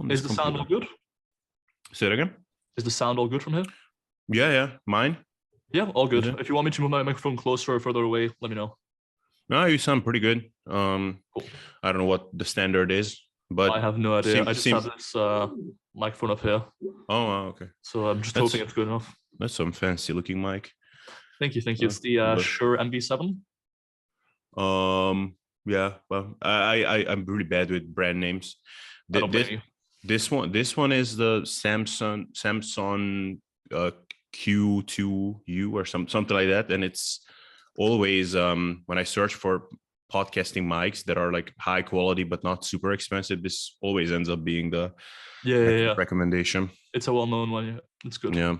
Is the sound all good? Say it again. Is the sound all good from here? Yeah. Mine? Yeah, all good. If you want me to move my microphone closer or further away, let me know. No, you sound pretty good. Cool. I don't know what the standard is, but I have no idea. I just have this microphone up here. Oh, okay. So I'm just hoping it's good enough. That's some fancy looking mic. Thank you. It's the Shure MV7. Yeah. Well, I'm really bad with brand names. I don't blame you. This one is the Samsung Q2U or something like that, and it's always when I search for podcasting mics that are like high quality but not super expensive, this always ends up being the recommendation. It's a well-known one. Yeah, it's good. Yeah.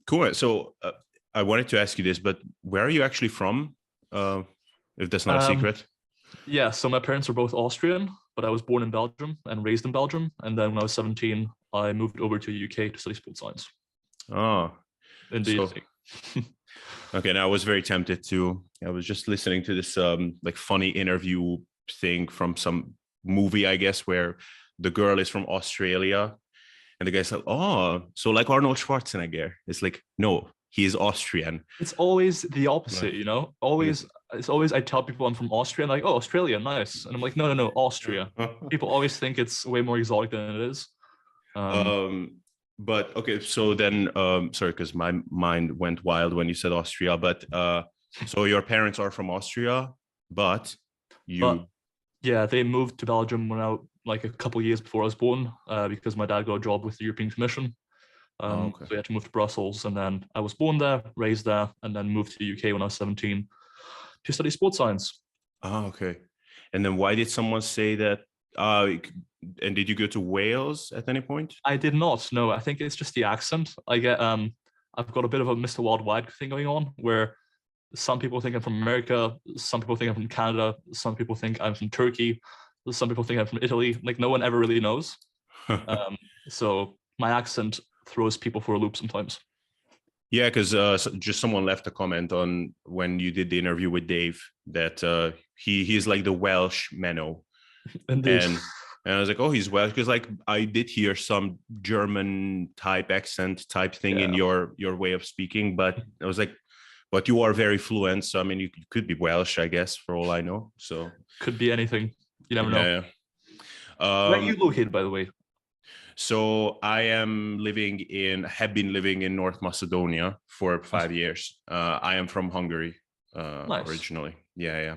Cool. So I wanted to ask you this, but where are you actually from? If that's not a secret. Yeah. So my parents are both Austrian, but I was born in Belgium and raised in Belgium. And then when I was 17, I moved over to the UK to study sports science. Oh, indeed. So, okay. Now I was very tempted to. I was just listening to this like funny interview thing from some movie, I guess, where the girl is from Australia, and the guy said, "Oh, so like Arnold Schwarzenegger." It's like, no, he is Austrian. It's always the opposite, you know. It's always I tell people I'm from Austria, and like, oh, Australia, nice, and I'm like, no, Austria. People always think it's way more exotic than it is. But okay, so then, sorry, because my mind went wild when you said Austria. But so your parents are from Austria, but yeah, they moved to Belgium when I like a couple of years before I was born, because my dad got a job with the European Commission. So we had to move to Brussels, and then I was born there, raised there, and then moved to the UK when I was 17 to study sports science. Oh, okay. And then why did someone say that? And did you go to Wales at any point? I did not. No, I think it's just the accent. I get I've got a bit of a Mr. Worldwide thing going on, where some people think I'm from America, some people think I'm from Canada, some people think I'm from Turkey, some people think I'm from Italy. Like, no one ever really knows. So my accent throws people for a loop sometimes. Yeah, because just someone left a comment on when you did the interview with Dave that he's like the Welsh Menno. Indeed. And I was like, oh, he's Welsh, because like I did hear some German type accent type thing in your way of speaking, but I was like, but you are very fluent, so I mean, you could be Welsh, I guess, for all I know. So could be anything. You never know. Yeah. Where are you located, by the way? So I have been living in North Macedonia for 5 years. I am from Hungary originally. Yeah.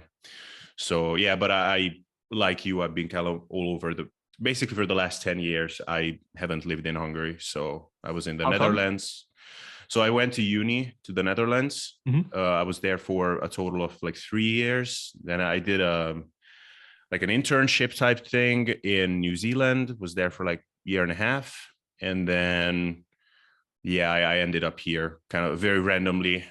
So yeah, but I like you, I've been kind of all over basically for the last 10 years. I haven't lived in Hungary. So I was in the Netherlands. So I went to uni to the Netherlands. I was there for a total of like 3 years. Then I did like an internship type thing in New Zealand, was there for like a year and a half. And then, I ended up here kind of very randomly,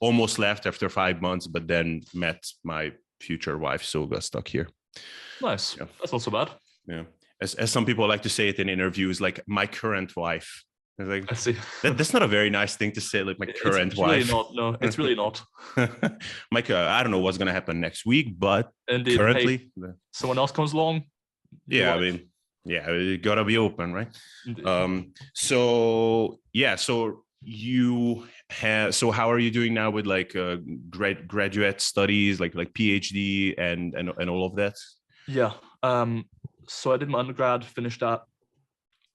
almost left after 5 months, but then met my future wife. So got stuck here. Nice. Yeah. That's not so bad. Yeah. As some people like to say it in interviews, like my current wife. Like, I see. That's not a very nice thing to say, like my current wife. Really not. No, it's really not. Mike, I don't know what's going to happen next week, but indeed, currently, someone else comes along. Yeah, I mean, you got to be open, right? So how are you doing now with like graduate studies, like PhD and all of that? Yeah. So I did my undergrad, finished that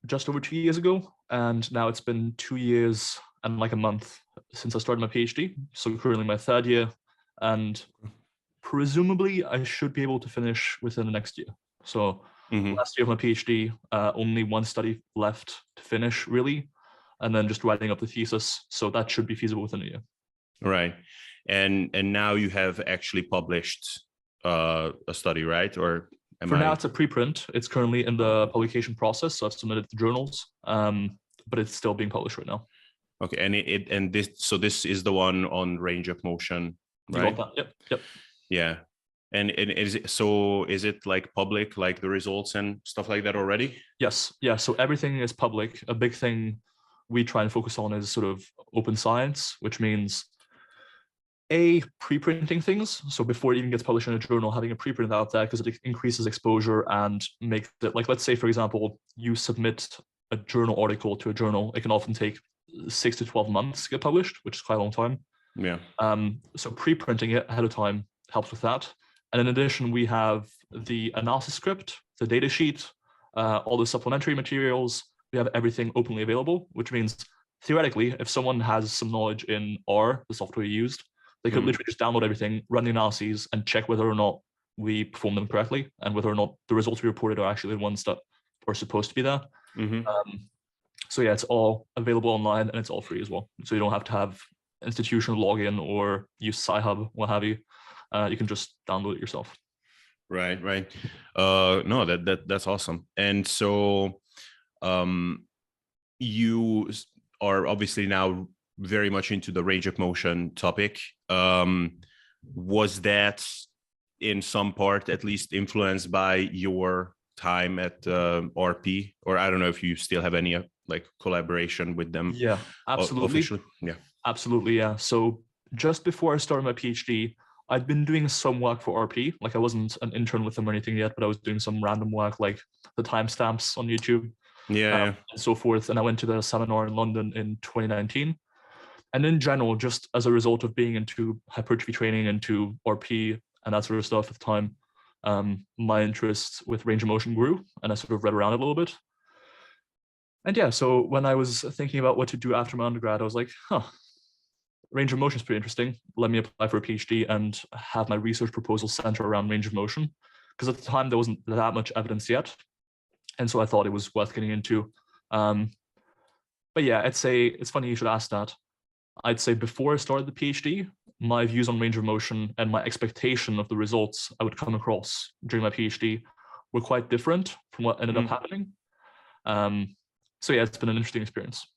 just over 2 years ago, and now it's been 2 years and like a month since I started my PhD. So currently my 3rd year, and presumably I should be able to finish within the next year. So last year of my PhD, only one study left to finish really, and then just writing up the thesis. So that should be feasible within a year. Right. And now you have actually published a study, right? Or now it's a preprint. It's currently in the publication process, so I've submitted to journals, but it's still being published right now. Okay, and this is the one on range of motion, right? Yep. Yeah, and is it like public, like the results and stuff like that already? Yes, yeah. So everything is public. A big thing we try and focus on is sort of open science, which means Pre-printing things. So before it even gets published in a journal, having a preprint out there, because it increases exposure and makes it, like, let's say, for example, you submit a journal article to a journal. It can often take 6 to 12 months to get published, which is quite a long time. Yeah. So pre-printing it ahead of time helps with that. And in addition, we have the analysis script, the data sheet, all the supplementary materials. We have everything openly available, which means theoretically, if someone has some knowledge in R, the software we used, they could literally just download everything, run the analyses, and check whether or not we perform them correctly and whether or not the results we reported are actually the ones that are supposed to be there. So yeah, it's all available online and it's all free as well. So you don't have to have institutional login or use Sci-Hub, what have you. You can just download it yourself. Right. No, that's awesome. And so you are obviously now very much into the range of motion topic. Was that in some part at least influenced by your time at RP, or I don't know if you still have any like collaboration with them? Yeah, absolutely. Officially? Yeah, absolutely. Yeah. So just before I started my PhD, I'd been doing some work for RP. Like, I wasn't an intern with them or anything yet, but I was doing some random work, like the timestamps on YouTube, and so forth. And I went to the seminar in London in 2019. And in general, just as a result of being into hypertrophy training, into RP and that sort of stuff at the time, my interest with range of motion grew, and I sort of read around it a little bit. And yeah, so when I was thinking about what to do after my undergrad, I was like, range of motion is pretty interesting. Let me apply for a PhD and have my research proposal center around range of motion, because at the time there wasn't that much evidence yet. And so I thought it was worth getting into. But yeah, it's funny you should ask that. I'd say before I started the PhD, my views on range of motion and my expectation of the results I would come across during my PhD were quite different from what ended up happening. So yeah, it's been an interesting experience.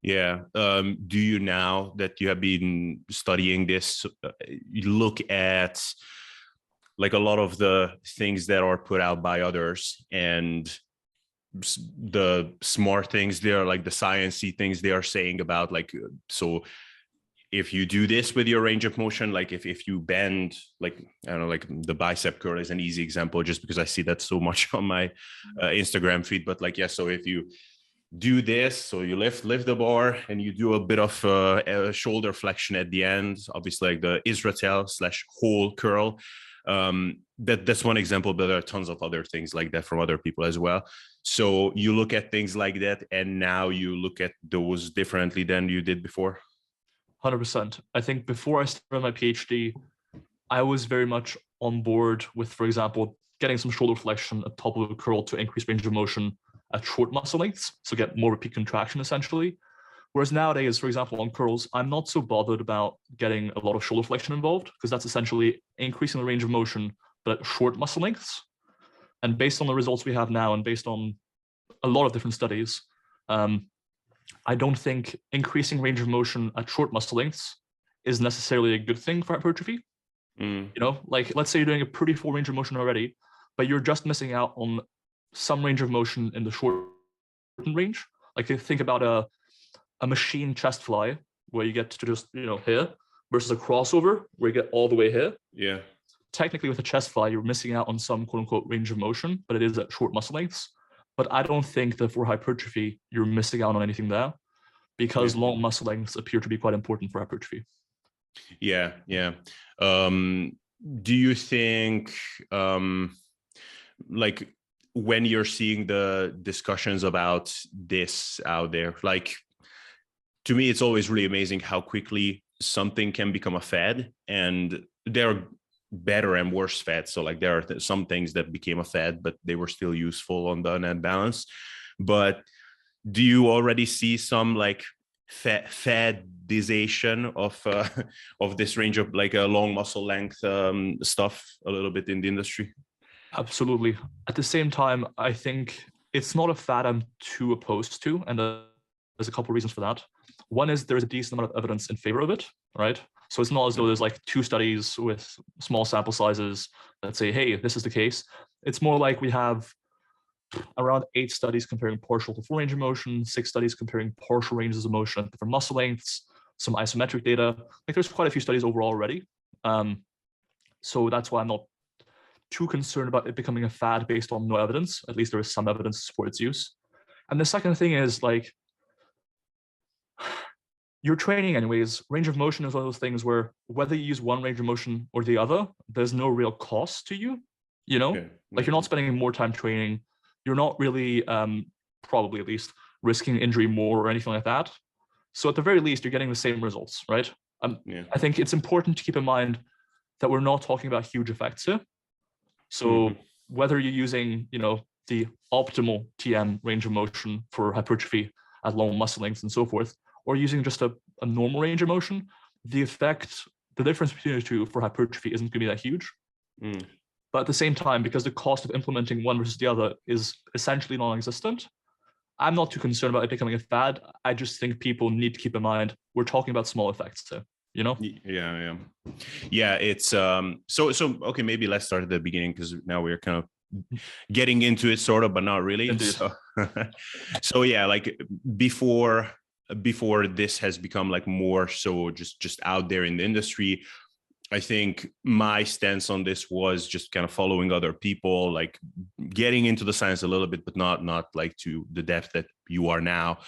Yeah. Do you, now that you have been studying this, you look at like a lot of the things that are put out by others and the smart things there, like the sciencey things they are saying about, like, so if you do this with your range of motion, like if you bend, like, I don't know, like the bicep curl is an easy example just because I see that so much on my Instagram feed, but like, yeah, so if you do this, so you lift the bar and you do a bit of a shoulder flexion at the end, obviously like the Israel/whole curl, that's one example, but there are tons of other things like that from other people as well. So you look at things like that and now you look at those differently than you did before. 100%. I think before I started my PhD, I was very much on board with, for example, getting some shoulder flexion at top of a curl to increase range of motion at short muscle lengths, so get more repeat contraction essentially. Whereas nowadays, for example, on curls, I'm not so bothered about getting a lot of shoulder flexion involved, because that's essentially increasing the range of motion, but at short muscle lengths. And based on the results we have now, and based on a lot of different studies, I don't think increasing range of motion at short muscle lengths is necessarily a good thing for hypertrophy. You know, like, let's say you're doing a pretty full range of motion already, but you're just missing out on some range of motion in the short range. Like, think about a machine chest fly where you get to just, here, versus a crossover where you get all the way here. Yeah. Technically, with a chest fly, you're missing out on some quote unquote range of motion, but it is at short muscle lengths. But I don't think that for hypertrophy, you're missing out on anything there, because long muscle lengths appear to be quite important for hypertrophy. Yeah. Do you think, like, when you're seeing the discussions about this out there, like, to me, it's always really amazing how quickly something can become a fad, and there are better and worse fads. So like, there are some things that became a fad, but they were still useful on the net balance. But do you already see some like fadization of this range of like a long muscle length stuff a little bit in the industry? Absolutely. At the same time, I think it's not a fad I'm too opposed to, and there's a couple of reasons for that. One is there's a decent amount of evidence in favor of it, right? So it's not as though there's like 2 studies with small sample sizes that say, hey, this is the case. It's more like we have around 8 studies comparing partial to full range of motion, 6 studies comparing partial ranges of motion at different muscle lengths, some isometric data. Like there's quite a few studies overall already. So that's why I'm not too concerned about it becoming a fad based on no evidence. At least there is some evidence to support its use. And the second thing is like, your training anyways, range of motion is one of those things where whether you use one range of motion or the other, there's no real cost to you, Like you're not spending more time training. You're not really, probably at least, risking injury more or anything like that. So at the very least, you're getting the same results, right? I think it's important to keep in mind that we're not talking about huge effects here. So whether you're using, the optimal TM range of motion for hypertrophy at long muscle lengths and so forth, or using just a normal range of motion, the difference between the two for hypertrophy isn't going to be that huge. But at the same time, because the cost of implementing one versus the other is essentially non-existent, I'm not too concerned about it becoming a fad. I just think people need to keep in mind we're talking about small effects too, Yeah. It's so okay. Maybe let's start at the beginning because now we're kind of getting into it, sort of, but not really. So yeah, like before this has become like more so just out there in the industry, I think my stance on this was just kind of following other people, like getting into the science a little bit, but not like to the depth that you are now.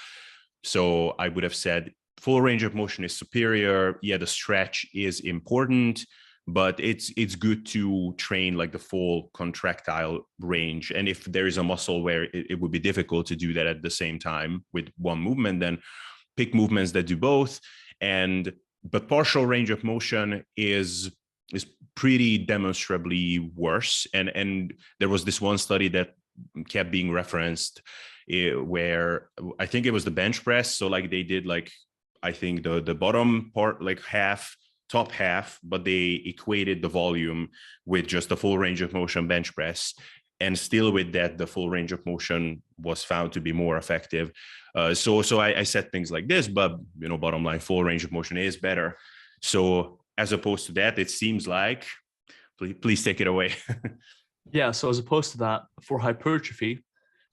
So I would have said full range of motion is superior. Yeah, the stretch is important, but it's good to train like the full contractile range. And if there is a muscle where it would be difficult to do that at the same time with one movement, then pick movements that do both. But partial range of motion is pretty demonstrably worse. And there was this one study that kept being referenced where I think it was the bench press. So like they did like, I think the bottom part, like top half, but they equated the volume with just the full range of motion bench press. And still with that, the full range of motion was found to be more effective. So I said things like this, but bottom line, full range of motion is better. So as opposed to that, it seems like, please take it away. Yeah. So as opposed to that, for hypertrophy,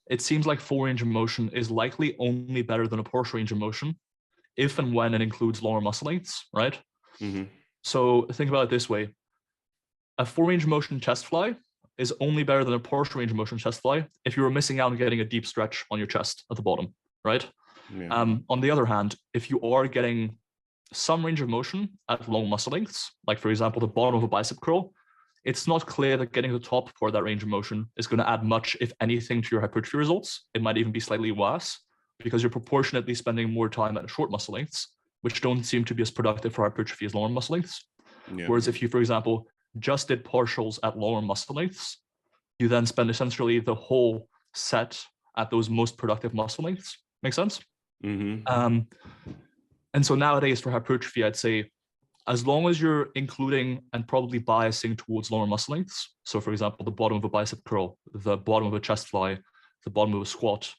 it seems like full range of motion is likely only better than a partial range of motion, if and when it includes longer muscle lengths, right? So think about it this way: a full range of motion chest fly is only better than a partial range of motion chest fly if you were missing out on getting a deep stretch on your chest at the bottom, right? On the other hand, if you are getting some range of motion at long muscle lengths, like for example, the bottom of a bicep curl, it's not clear that getting the top part of that range of motion is going to add much, if anything, to your hypertrophy results. It might even be slightly worse because you're proportionately spending more time at short muscle lengths, which don't seem to be as productive for hypertrophy as longer muscle lengths. Whereas if you, for example, just did partials at lower muscle lengths, you then spend essentially the whole set at those most productive muscle lengths. Make sense? And so nowadays for hypertrophy, I'd say as long as you're including and probably biasing towards lower muscle lengths, so for example, the bottom of a bicep curl, the bottom of a chest fly, the bottom of a squat,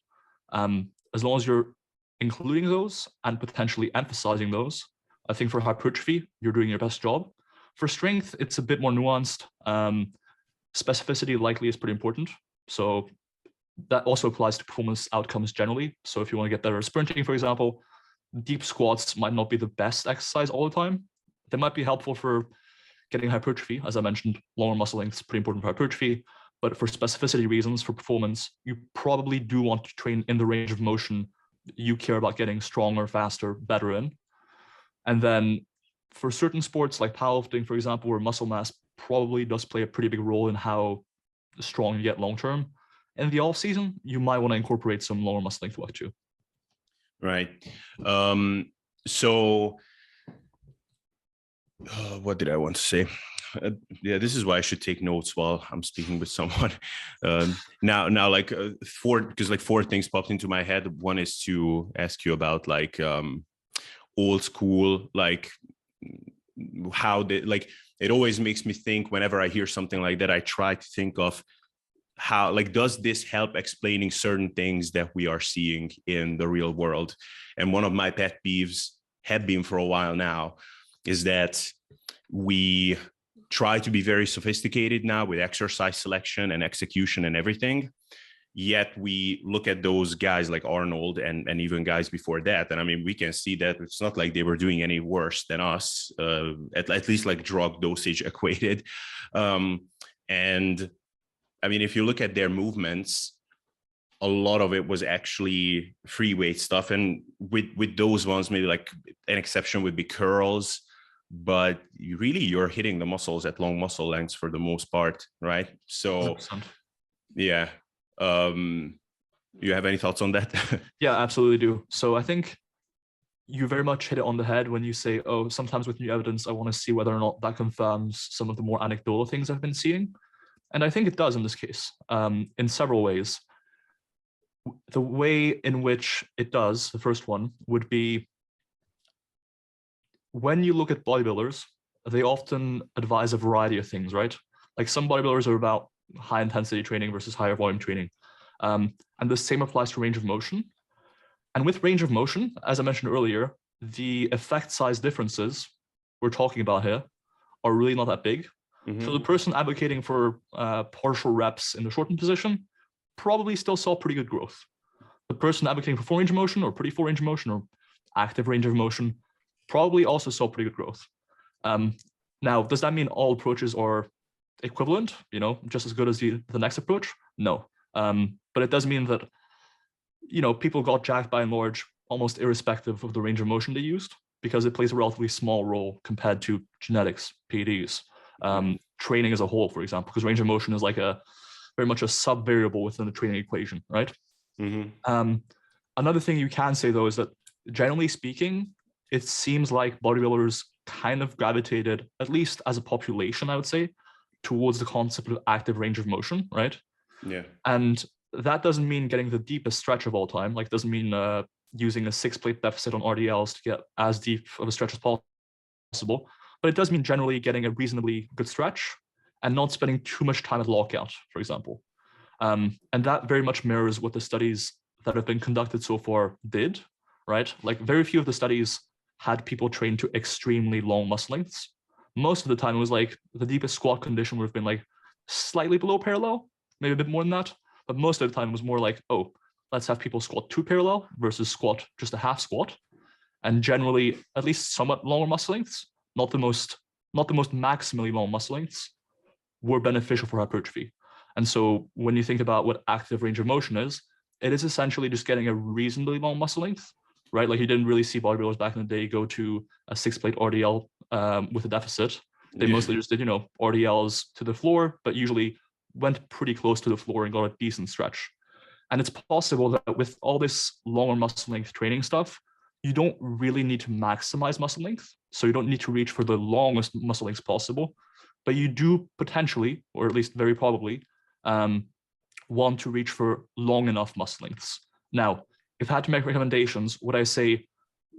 as long as you're including those and potentially emphasizing those, I think for hypertrophy, you're doing your best job. For strength, it's a bit more nuanced. Specificity likely is pretty important. So that also applies to performance outcomes generally. So if you want to get better at sprinting, for example, deep squats might not be the best exercise all the time. They might be helpful for getting hypertrophy. As I mentioned, longer muscle length is pretty important for hypertrophy. But for specificity reasons, for performance, you probably do want to train in the range of motion you care about getting stronger, faster, better in. And then for certain sports like powerlifting, for example, where muscle mass probably does play a pretty big role in how strong you get long term, in the off season, you might want to incorporate some lower muscle length work too. Right. So what did I want to say? Yeah, this is why I should take notes while I'm speaking with someone. Now, like four things popped into my head. One is to ask you about like old school, like how they like. It always makes me think whenever I hear something like that. I try to think of how, like, does this help explaining certain things that we are seeing in the real world? And one of my pet peeves, have been for a while now, is that we try to be very sophisticated now with exercise selection and execution and everything. Yet we look at those guys like Arnold and even guys before that. And I mean, we can see that it's not like they were doing any worse than us, at least like drug dosage equated. And I mean, if you look at their movements, a lot of it was actually free weight stuff. And with those ones, maybe like an exception would be curls, but you're hitting the muscles at long muscle lengths for the most part, right? So 100%. Yeah. You have any thoughts on that? Yeah, absolutely do. So I think you very much hit it on the head when you say, oh, sometimes with new evidence, I want to see whether or not that confirms some of the more anecdotal things I've been seeing. And I think it does in this case, in several ways. The way in which it does, the first one, would be when you look at bodybuilders, they often advise a variety of things, right? Like some bodybuilders are about high intensity training versus higher volume training. And the same applies to range of motion. And with range of motion, as I mentioned earlier, the effect size differences we're talking about here are really not that big. Mm-hmm. So the person advocating for partial reps in the shortened position probably still saw pretty good growth. The person advocating for full range of motion or pretty full range of motion or active range of motion probably also saw pretty good growth. Now, does that mean all approaches are equivalent, just as good as the next approach? No. But it does mean that, people got jacked by and large almost irrespective of the range of motion they used, because it plays a relatively small role compared to genetics, PEDs, training as a whole, for example, because range of motion is like very much a sub-variable within the training equation, right? Mm-hmm. Another thing you can say, though, is that generally speaking, it seems like bodybuilders kind of gravitated, at least as a population, I would say, towards the concept of active range of motion, right? Yeah. And that doesn't mean getting the deepest stretch of all time. Like, doesn't mean using a 6-plate deficit on RDLs to get as deep of a stretch as possible. But it does mean generally getting a reasonably good stretch and not spending too much time at lockout, for example. And that very much mirrors what the studies that have been conducted so far did, right? Like, very few of the studies had people trained to extremely long muscle lengths. Most of the time, it was like the deepest squat condition would have been like slightly below parallel, maybe a bit more than that. But most of the time, it was more like, oh, let's have people squat 2 parallel versus squat just a half squat. And generally, at least somewhat longer muscle lengths, not the most maximally long muscle lengths, were beneficial for hypertrophy. And so when you think about what active range of motion is, it is essentially just getting a reasonably long muscle length, right? Like, you didn't really see bodybuilders back in the day go to a 6-plate RDL with a deficit. They mostly just did, RDLs to the floor, but usually went pretty close to the floor and got a decent stretch. And it's possible that with all this longer muscle length training stuff, you don't really need to maximize muscle length. So you don't need to reach for the longest muscle lengths possible, but you do potentially, or at least very probably, want to reach for long enough muscle lengths. Now, if I had to make recommendations, would I say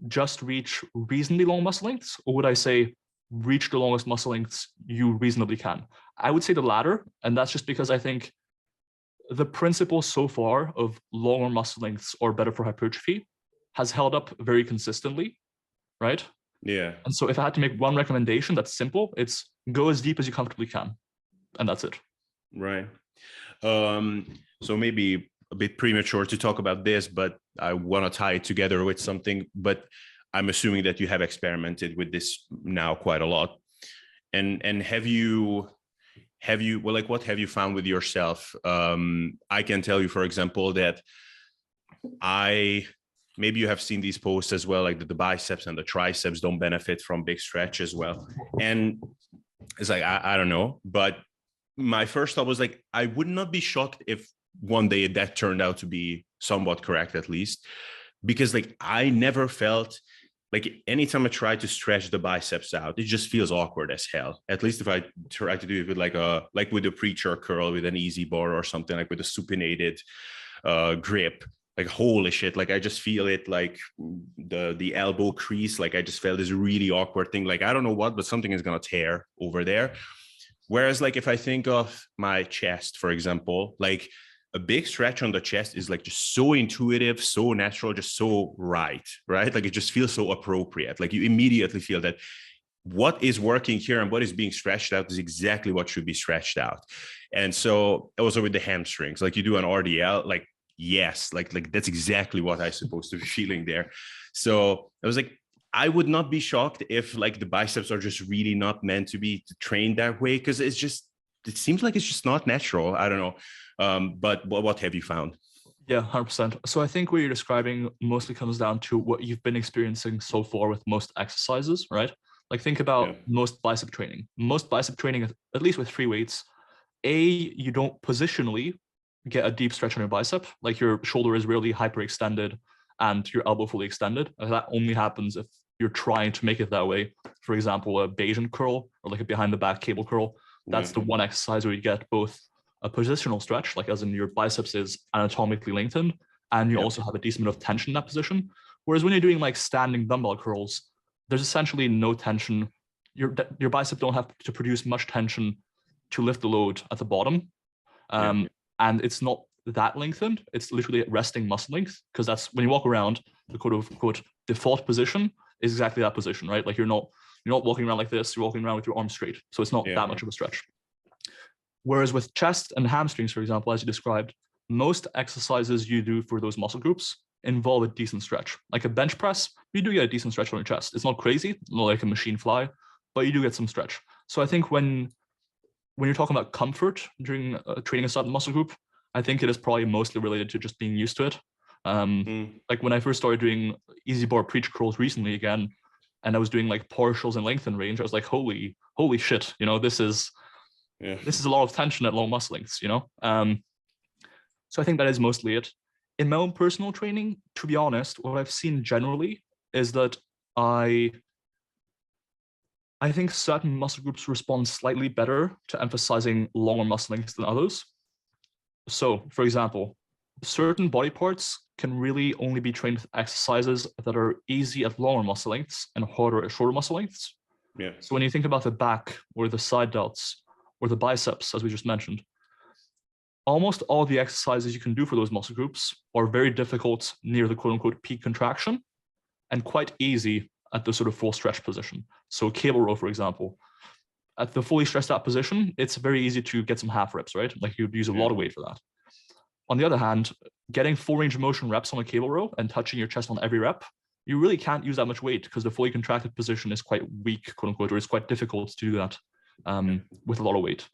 just reach reasonably long muscle lengths, or would I say reach the longest muscle lengths you reasonably can? I would say the latter, and that's just because I think the principle so far of longer muscle lengths are better for hypertrophy has held up very consistently, right? Yeah. And so if I had to make one recommendation that's simple, it's go as deep as you comfortably can, and that's it. Right. So maybe a bit premature to talk about this, but I want to tie it together with something, but I'm assuming that you have experimented with this now quite a lot. And have you, well, like, what have you found with yourself? I can tell you, for example, that maybe you have seen these posts as well, like that the biceps and the triceps don't benefit from big stretch as well. And it's like, I don't know, but my first thought was like, I would not be shocked if one day that turned out to be somewhat correct, at least, because like I never felt like anytime I try to stretch the biceps out, it just feels awkward as hell. At least if I try to do it with like with a preacher curl with an easy bar or something, like with a supinated grip, like holy shit, like I just feel it, like the elbow crease, like I just felt this really awkward thing. Like I don't know what, but something is gonna tear over there. Whereas like if I think of my chest, for example, like a big stretch on the chest is like just so intuitive, so natural, just so right? Like it just feels so appropriate. Like you immediately feel that what is working here and what is being stretched out is exactly what should be stretched out. And so also with the hamstrings, like you do an RDL, like, yes, like that's exactly what I'm supposed to be feeling there. So I was like, I would not be shocked if like the biceps are just really not meant to be trained that way, because it seems like it's just not natural. I don't know. But what have you found? Yeah, 100%. So I think what you're describing mostly comes down to what you've been experiencing so far with most exercises, right? Like think about most bicep training. Most bicep training, at least with free weights, you don't positionally get a deep stretch on your bicep. Like your shoulder is really hyperextended and your elbow fully extended. And that only happens if you're trying to make it that way. For example, a Bayesian curl or like a behind the back cable curl. That's the one exercise where you get both a positional stretch, like as in your biceps is anatomically lengthened, and you also have a decent amount of tension in that position. Whereas when you're doing like standing dumbbell curls, there's essentially no tension. Your bicep don't have to produce much tension to lift the load at the bottom. And it's not that lengthened. It's literally resting muscle length, because that's when you walk around, the quote unquote default position is exactly that position, right? Like you're not walking around like this, you're walking around with your arms straight. So it's not that much of a stretch. Whereas with chest and hamstrings, for example, as you described, most exercises you do for those muscle groups involve a decent stretch. Like a bench press, you do get a decent stretch on your chest. It's not crazy, not like a machine fly, but you do get some stretch. So I think when you're talking about comfort during training a certain muscle group, I think it is probably mostly related to just being used to it. Like when I first started doing easy bar preach curls recently again, and I was doing like partials and length and range, I was like, holy shit, this is a lot of tension at low muscle lengths, So I think that is mostly it. In my own personal training, to be honest, what I've seen generally is that I think certain muscle groups respond slightly better to emphasizing longer muscle lengths than others. So, for example, certain body parts can really only be trained with exercises that are easy at longer muscle lengths and harder at shorter muscle lengths. So when you think about the back or the side delts or the biceps, as we just mentioned, almost all the exercises you can do for those muscle groups are very difficult near the quote unquote peak contraction and quite easy at the sort of full stretch position. So cable row, for example, at the fully stretched out position, it's very easy to get some half reps, right? Like you'd use a lot of weight for that. On the other hand, getting full range of motion reps on a cable row and touching your chest on every rep, you really can't use that much weight because the fully contracted position is quite weak, quote unquote, or it's quite difficult to do that with a lot of weight.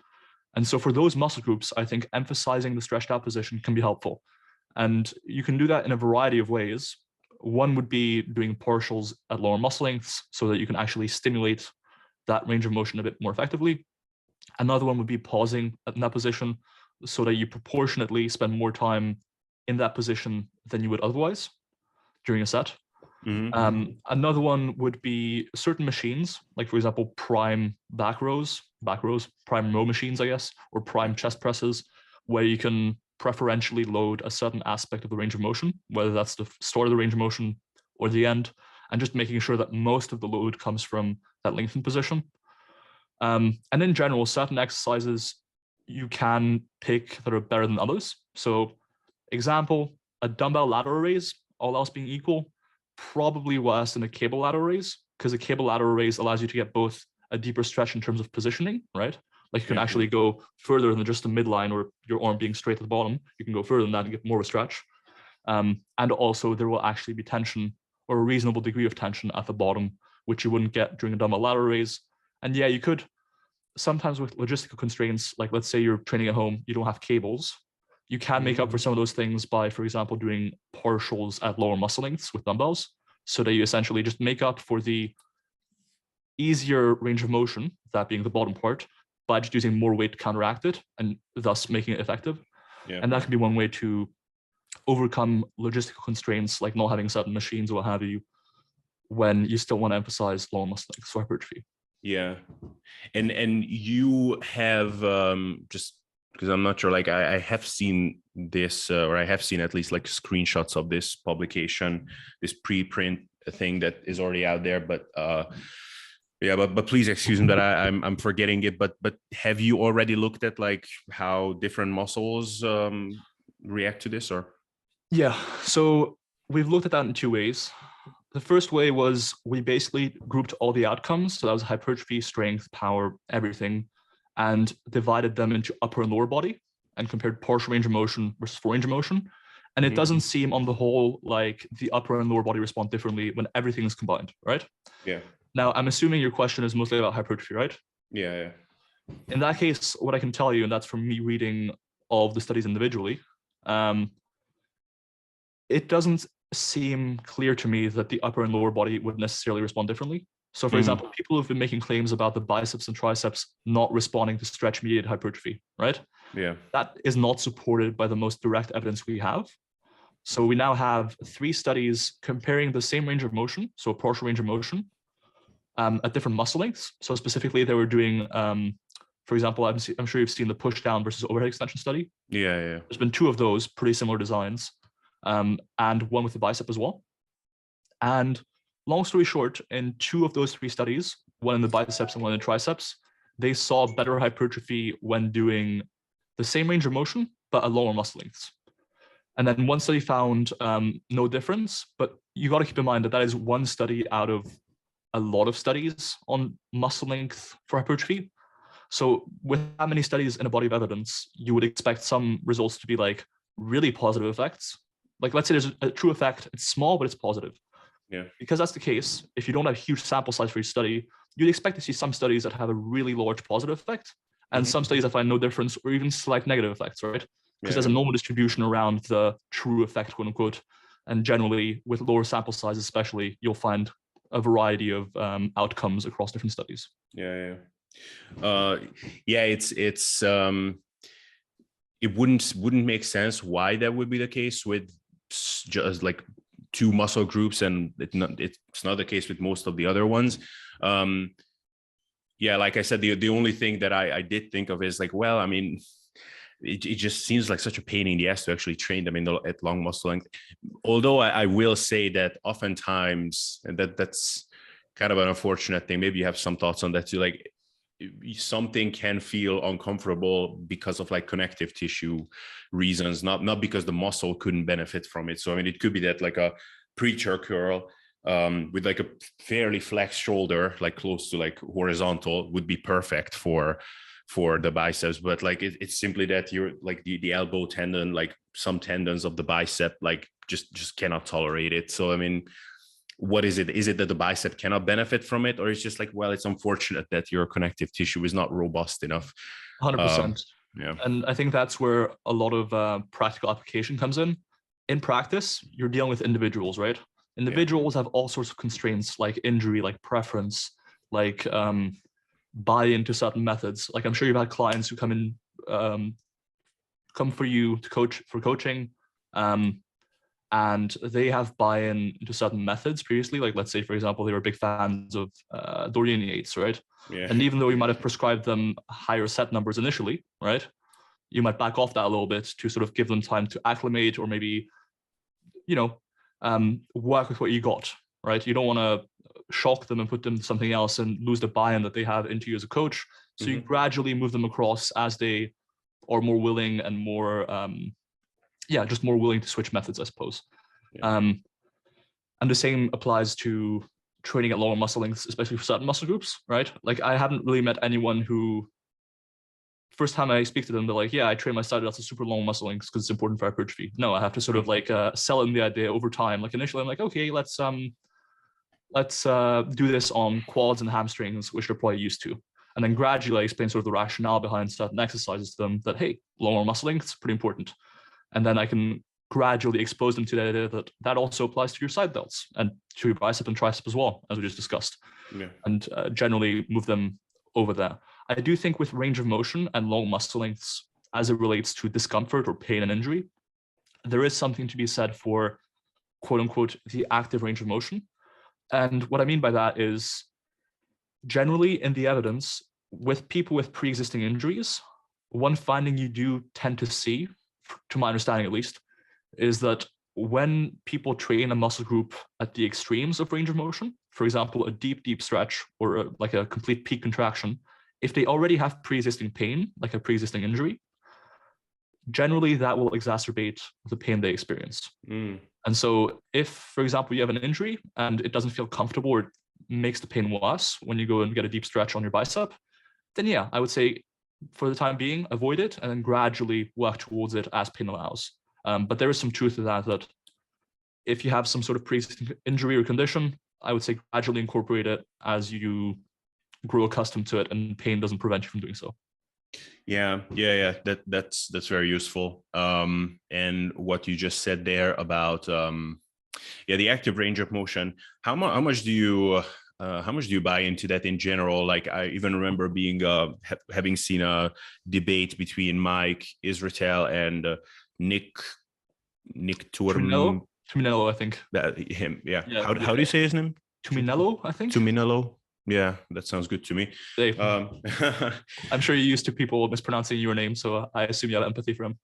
And so for those muscle groups, I think emphasizing the stretched out position can be helpful. And you can do that in a variety of ways. One would be doing partials at lower muscle lengths so that you can actually stimulate that range of motion a bit more effectively. Another one would be pausing in that position so that you proportionately spend more time in that position than you would otherwise during a set. Another one would be certain machines, like for example, prime back rows, prime row machines, I guess, or prime chest presses, where you can preferentially load a certain aspect of the range of motion, whether that's the start of the range of motion or the end, and just making sure that most of the load comes from that lengthened position. And in general, certain exercises you can pick that are better than others. So example, a dumbbell lateral raise, all else being equal, probably worse than a cable lateral raise, because a cable lateral raise allows you to get both a deeper stretch in terms of positioning, right? Like you can actually go further than just the midline or your arm being straight at the bottom. You can go further than that and get more of a stretch. And also there will actually be tension or a reasonable degree of tension at the bottom, which you wouldn't get during a dumbbell lateral raise. And yeah, you could sometimes with logistical constraints, like let's say you're training at home, you don't have cables. You can make up for some of those things by, for example, doing partials at lower muscle lengths with dumbbells, so that you essentially just make up for the easier range of motion, that being the bottom part, by just using more weight to counteract it and thus making it effective. And that can be one way to overcome logistical constraints, like not having certain machines or what have you, when you still want to emphasize lower muscle length, so hypertrophy. Yeah. And you have just because I'm not sure, like I have seen this or I have seen at least like screenshots of this publication, this preprint thing that is already out there, but but please excuse me that I'm forgetting it, but have you already looked at like how different muscles react to this? Or yeah, so we've looked at that in two ways. the first way was we basically grouped all the outcomes. So that was hypertrophy, strength, power, everything, and divided them into upper and lower body and compared partial range of motion versus full range of motion. And it doesn't seem on the whole like the upper and lower body respond differently when everything is combined, right? Yeah. Now, I'm assuming your question is mostly about hypertrophy, right? Yeah. In that case, what I can tell you, and that's from me reading all of the studies individually, it doesn't seem clear to me that the upper and lower body would necessarily respond differently. So for example, people who've been making claims about the biceps and triceps not responding to stretch mediated hypertrophy, right? Yeah. That is not supported by the most direct evidence we have. So we now have 3 studies comparing the same range of motion, so a partial range of motion, at different muscle lengths. So specifically they were doing, for example, I'm sure you've seen the push down versus overhead extension study. Yeah. There's been 2 of those pretty similar designs. And one with the bicep as well. And long story short, in 2 of those 3 studies, one in the biceps and one in the triceps, they saw better hypertrophy when doing the same range of motion, but at lower muscle lengths. And then one study found no difference, but you got to keep in mind that that is one study out of a lot of studies on muscle length for hypertrophy. So with that many studies in a body of evidence, you would expect some results to be like really positive effects. Like, let's say there's a true effect, it's small, but it's positive. Yeah. Because that's the case, if you don't have a huge sample size for each study, you'd expect to see some studies that have a really large positive effect and some studies that find no difference or even slight negative effects, right? Because there's a normal distribution around the true effect, quote unquote. And generally, with lower sample size especially, you'll find a variety of outcomes across different studies. Yeah. It wouldn't make sense why that would be the case with just like 2 muscle groups, and it's not the case with most of the other ones. Like I said, the only thing that I did think of is like, well, I mean, it just seems like such a pain in the ass to actually train them at long muscle length. Although I will say that oftentimes, and that's kind of an unfortunate thing. Maybe you have some thoughts on that too. Like, something can feel uncomfortable because of like connective tissue reasons, not because the muscle couldn't benefit from it. So I mean, it could be that like a preacher curl with like a fairly flexed shoulder, like close to like horizontal, would be perfect for the biceps. But like it's simply that you're like the elbow tendon, like some tendons of the bicep, like just cannot tolerate it. So I mean, what is it? Is it that the bicep cannot benefit from it, or it's just like, well, it's unfortunate that your connective tissue is not robust enough? 100%. Yeah. And I think that's where a lot of practical application comes in. In practice, you're dealing with individuals, right? Individuals have all sorts of constraints, like injury, like preference, like buy into certain methods. Like I'm sure you've had clients who come for you to coach for coaching. And they have buy-in into certain methods previously. Like, let's say, for example, they were big fans of Dorian Yates, right? Yeah. And even though you might have prescribed them higher set numbers initially, right? You might back off that a little bit to sort of give them time to acclimate, or maybe, work with what you got, right? You don't want to shock them and put them to something else and lose the buy-in that they have into you as a coach. So you gradually move them across as they are more willing and more just more willing to switch methods, I suppose. Yeah. And the same applies to training at lower muscle lengths, especially for certain muscle groups, right? Like I haven't really met anyone who, first time I speak to them, they're like, yeah, I train my side delts at super long muscle lengths because it's important for hypertrophy. No, I have to sort of like sell them the idea over time. Like initially I'm like, okay, let's do this on quads and hamstrings, which they're probably used to. And then gradually I explain sort of the rationale behind certain exercises to them that, hey, lower muscle length is pretty important. And then I can gradually expose them to the idea that that also applies to your side delts and to your bicep and tricep as well, as we just discussed. Yeah. And generally move them over there. I do think with range of motion and long muscle lengths, as it relates to discomfort or pain and injury, there is something to be said for, quote unquote, the active range of motion. And what I mean by that is, generally in the evidence, with people with pre-existing injuries, one finding you do tend to see, to my understanding at least, is that when people train a muscle group at the extremes of range of motion, for example, a deep stretch or like a complete peak contraction, if they already have pre-existing pain, like a pre-existing injury, generally that will exacerbate the pain they experience. And so if, for example, you have an injury and it doesn't feel comfortable or it makes the pain worse when you go and get a deep stretch on your bicep, then yeah, I would say for the time being, avoid it and then gradually work towards it as pain allows. But there is some truth to that if you have some sort of pre-existing injury or condition, I would say gradually incorporate it as you grow accustomed to it and pain doesn't prevent you from doing so. Yeah. That's very useful. And what you just said there about the active range of motion. How much do you buy into that in general? Like I even remember being having seen a debate between Mike Israetel and Nick Tuminello, I think. Him, yeah. How do you say his name? Tuminello, I think. Tuminello. Yeah, that sounds good to me. I'm sure you're used to people mispronouncing your name, so I assume you have empathy for him.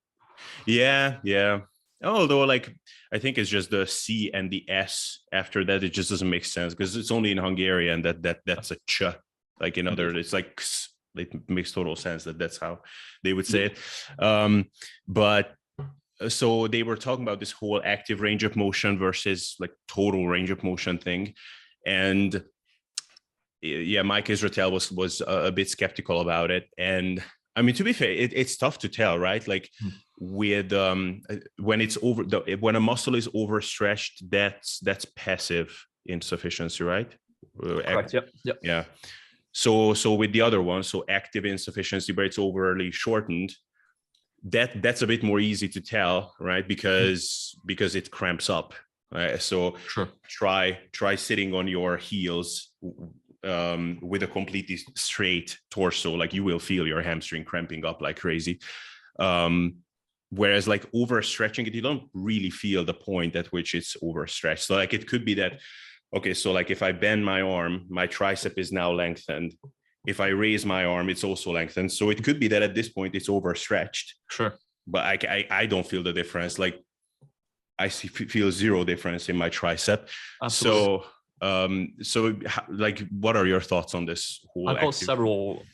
Yeah. Although, like, I think it's just the C and the S after that. It just doesn't make sense because it's only in Hungarian that's a ch. Like in other, it's like it makes total sense that's how they would say it. But so they were talking about this whole active range of motion versus like total range of motion thing, and yeah, Mike Israetel was a bit skeptical about it. And I mean, to be fair, it's tough to tell, right? Like with when it's when a muscle is overstretched, that's passive insufficiency, right? Correct. Yep. Yeah. So with the other one, so active insufficiency, where it's overly shortened, that's a bit more easy to tell, right? Because it cramps up. Right? So sure. Try sitting on your heels with a completely straight torso. Like you will feel your hamstring cramping up like crazy. Whereas like overstretching it, you don't really feel the point at which it's overstretched. So like it could be that, okay, so like if I bend my arm, my tricep is now lengthened. If I raise my arm, it's also lengthened. So it could be that at this point it's overstretched. Sure. But I don't feel the difference. Like I feel zero difference in my tricep. Absolutely. So like, what are your thoughts on this whole? I've got several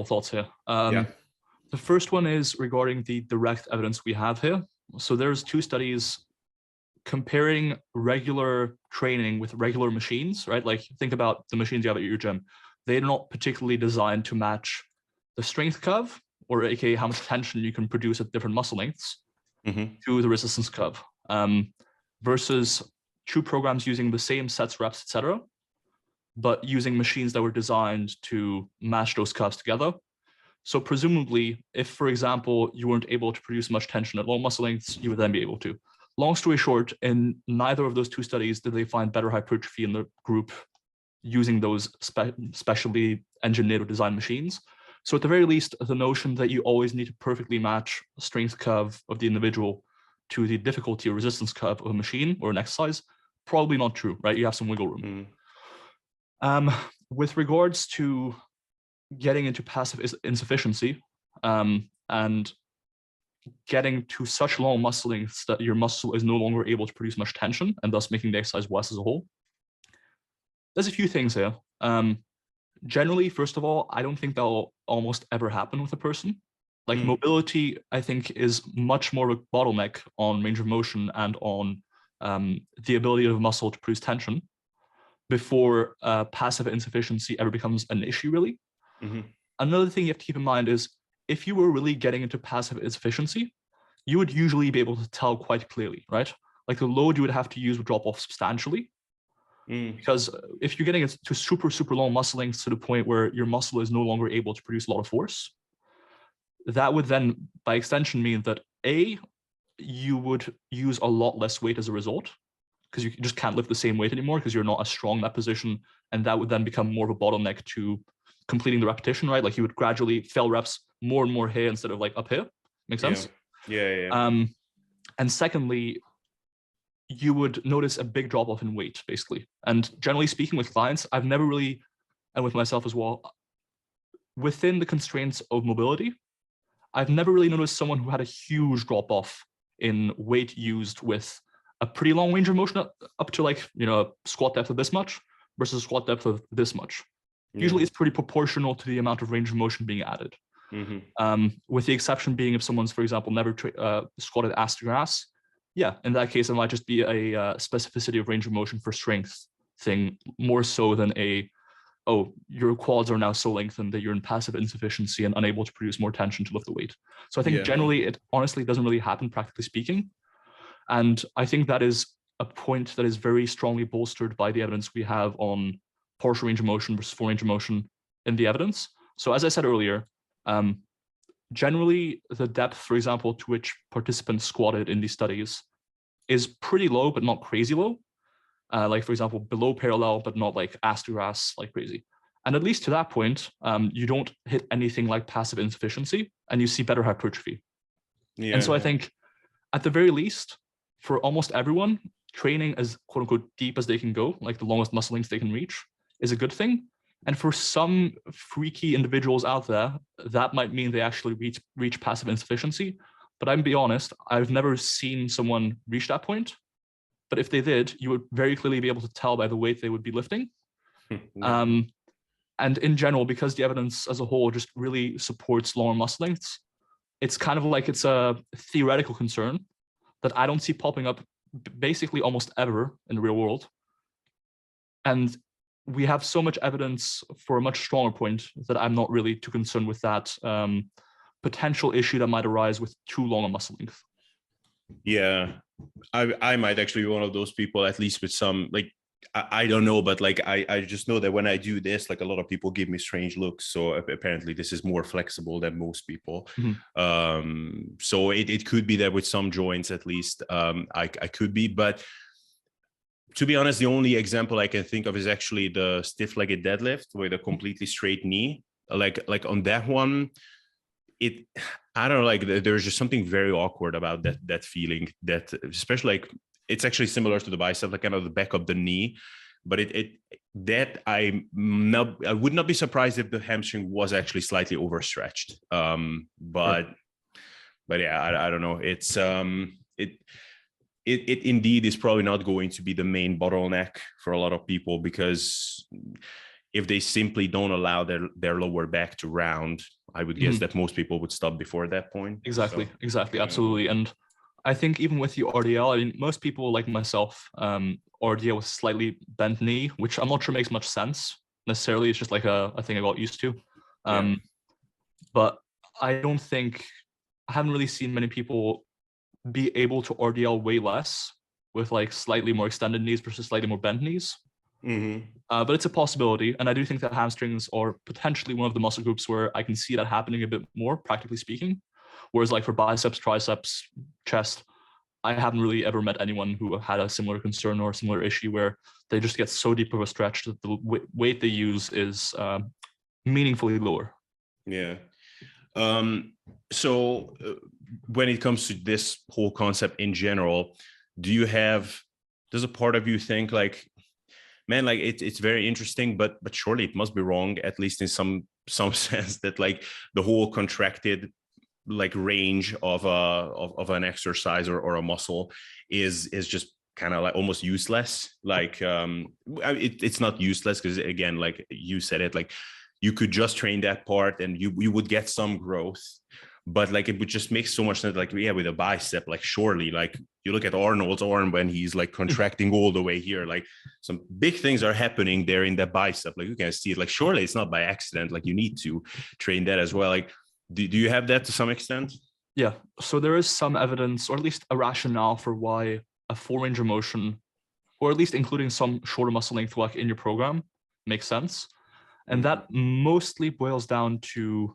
thoughts here. The first one is regarding the direct evidence we have here. So there's 2 studies comparing regular training with regular machines, right? Like think about the machines you have at your gym. They're not particularly designed to match the strength curve, or aka how much tension you can produce at different muscle lengths, to the resistance curve, versus 2 programs using the same sets, reps, etc., but using machines that were designed to match those curves together. So presumably, if, for example, you weren't able to produce much tension at low muscle lengths, you would then be able to. Long story short, in neither of those 2 studies did they find better hypertrophy in the group using those specially engineered or designed machines. So at the very least, the notion that you always need to perfectly match the strength curve of the individual to the difficulty or resistance curve of a machine or an exercise, probably not true, right? You have some wiggle room. With regards to getting into passive insufficiency and getting to such long muscle lengths that your muscle is no longer able to produce much tension and thus making the exercise worse as a whole, there's a few things here. Generally, first of all, I don't think that'll almost ever happen with a person. Like mobility, I think, is much more of a bottleneck on range of motion and on the ability of a muscle to produce tension before passive insufficiency ever becomes an issue, really. Another thing you have to keep in mind is if you were really getting into passive insufficiency, you would usually be able to tell quite clearly, right? Like the load you would have to use would drop off substantially. Because if you're getting to super, super long muscle lengths to the point where your muscle is no longer able to produce a lot of force, that would then, by extension, mean that A, you would use a lot less weight as a result, because you just can't lift the same weight anymore because you're not as strong in that position. And that would then become more of a bottleneck to completing the repetition, right? Like you would gradually fail reps more and more here instead of like up here. Make sense? Yeah. And secondly, you would notice a big drop off in weight, basically. And generally speaking, with clients, I've never really, and with myself as well, within the constraints of mobility, I've never really noticed someone who had a huge drop off in weight used with a pretty long range of motion up to like, squat depth of this much versus squat depth of this much. Usually it's pretty proportional to the amount of range of motion being added. With the exception being if someone's, for example, never squatted ass to grass. Yeah, in that case, it might just be a specificity of range of motion for strength thing, more so than your quads are now so lengthened that you're in passive insufficiency and unable to produce more tension to lift the weight. So I think generally it honestly doesn't really happen, practically speaking. And I think that is a point that is very strongly bolstered by the evidence we have on partial range of motion versus full range of motion in the evidence. So as I said earlier, generally the depth, for example, to which participants squatted in these studies is pretty low, but not crazy low. Like, for example, below parallel, but not like ass to ass like crazy. And at least to that point, you don't hit anything like passive insufficiency and you see better hypertrophy. And so I think at the very least, for almost everyone, training as quote unquote deep as they can go, like the longest muscle lengths they can reach, is a good thing. And for some freaky individuals out there, that might mean they actually reach passive insufficiency. But I'm be honest, I've never seen someone reach that point. But if they did, you would very clearly be able to tell by the weight they would be lifting. And in general, because the evidence as a whole just really supports longer muscle lengths, it's kind of like it's a theoretical concern that I don't see popping up basically almost ever in the real world. And we have so much evidence for a much stronger point that I'm not really too concerned with that potential issue that might arise with too long a muscle length. Yeah, I might actually be one of those people, at least with some, like, I don't know, but like I just know that when I do this, like a lot of people give me strange looks. So apparently this is more flexible than most people. So it could be that with some joints, at least, I could be. But to be honest, the only example I can think of is actually the stiff-legged deadlift with a completely straight knee. Like on that one, I don't know, like there's just something very awkward about that feeling, that especially like it's actually similar to the bicep, like kind of the back of the knee, but I would not be surprised if the hamstring was actually slightly overstretched. But yeah, I don't know. It's it indeed is probably not going to be the main bottleneck for a lot of people, because if they simply don't allow their lower back to round, I would guess that most people would stop before that point. Exactly, absolutely. And I think even with the RDL, I mean, most people like myself, RDL with slightly bent knee, which I'm not sure makes much sense necessarily. It's just like a thing I got used to. But I haven't really seen many people be able to RDL way less with like slightly more extended knees versus slightly more bent knees. But it's a possibility. And I do think that hamstrings are potentially one of the muscle groups where I can see that happening a bit more, practically speaking. Whereas like for biceps, triceps, chest, I haven't really ever met anyone who had a similar concern or a similar issue where they just get so deep of a stretch that the weight they use is meaningfully lower. Yeah. So when it comes to this whole concept in general, does a part of you think like, man, like it's very interesting, but surely it must be wrong, at least in some sense, that like the whole contracted like range of an exercise or a muscle is just kind of like almost useless. Like it's not useless because, again, like you said it, like you could just train that part and you would get some growth. But like it would just make so much sense. Like, yeah, with a bicep, like surely, like you look at Arnold's arm when he's like contracting all the way here, like some big things are happening there in that bicep. Like you can see it. Like surely it's not by accident. Like you need to train that as well. Like, do you have that to some extent? Yeah. So there is some evidence, or at least a rationale for why a full range of motion, or at least including some shorter muscle length work in your program, makes sense. And that mostly boils down to